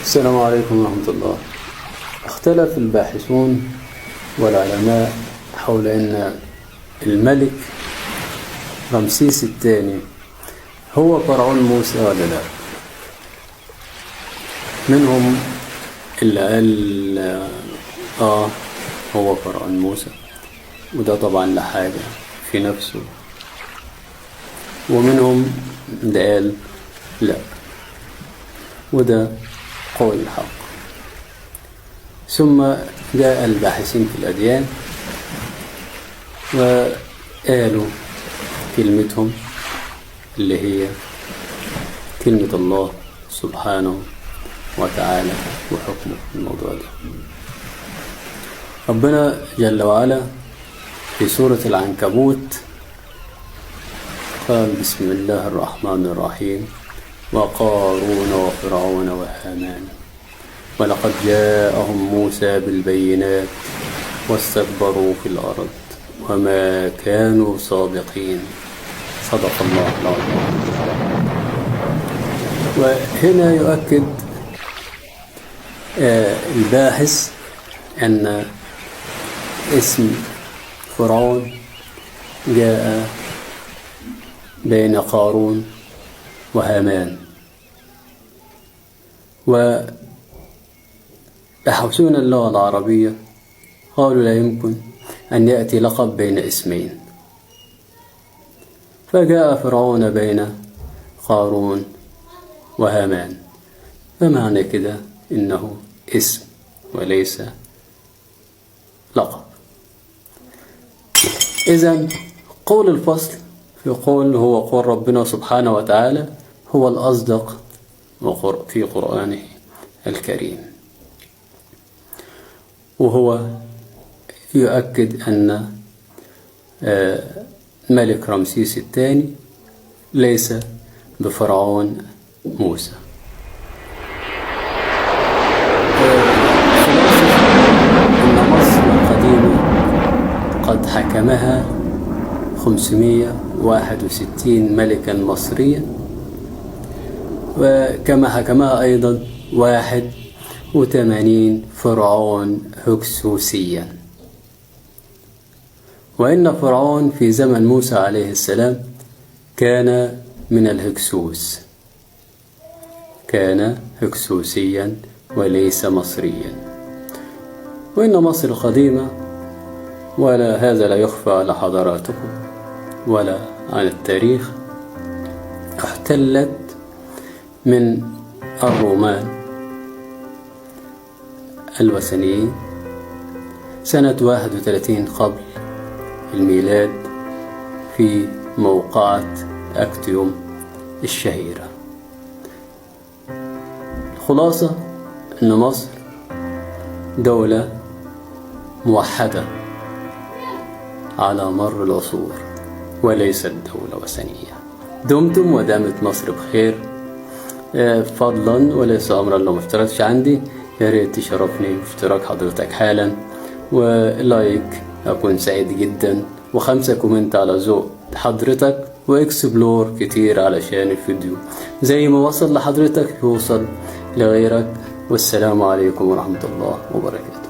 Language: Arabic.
السلام عليكم ورحمة الله. اختلف الباحثون والعلماء حول أن الملك رمسيس الثاني هو فرعون موسى ولا لا. منهم اللي قال هو فرعون موسى، وده طبعا لحاجة في نفسه، ومنهم اللي قال لا، وده قول الحق. ثم جاء الباحثين في الأديان وقالوا كلمتهم اللي هي كلمة الله سبحانه وتعالى وحكمه في الموضوع ده. ربنا جل وعلا في سورة العنكبوت قال: بسم الله الرحمن الرحيم: وقارون وفرعون وهامان ولقد جاءهم موسى بالبينات واستكبروا في الأرض وما كانوا صادقين. صدق الله العظيم. وهنا يؤكد الباحث أن اسم فرعون جاء بين قارون وهامان، وبحثون اللغة العربية قالوا لا يمكن أن يأتي لقب بين اسمين، فجاء فرعون بين قارون وهامان، فمعنى كده إنه اسم وليس لقب. إذن قول الفصل في قول هو قول ربنا سبحانه وتعالى هو الأصدق في قرآنه الكريم، وهو يؤكد أن ملك رمسيس الثاني ليس بفرعون موسى. إن مصر القديمة قد حكمها 561 ملكا مصريا، وكما حكمها أيضا 81 فرعون هكسوسيا. وإن فرعون في زمن موسى عليه السلام كان من الهكسوس، كان هكسوسيا وليس مصريا. وإن مصر القديمة، ولا هذا لا يخفى على حضراتكم ولا عن التاريخ، احتلت من الرومان الوثنيين سنة 31 قبل الميلاد في موقعة أكتيوم الشهيرة. الخلاصة أن مصر دولة موحدة على مر العصور وليست دولة وثنية. دمتم ودامت مصر بخير فضلا وليس أمرا لو ما اشتركتش عندي يا ريت تشرفني باشتراك حضرتك حالا، ولايك أكون سعيد جدا، و5 كومنت على ذوق حضرتك، واكسبلور كتير علشان الفيديو زي ما وصل لحضرتك يوصل لغيرك. والسلام عليكم ورحمة الله وبركاته.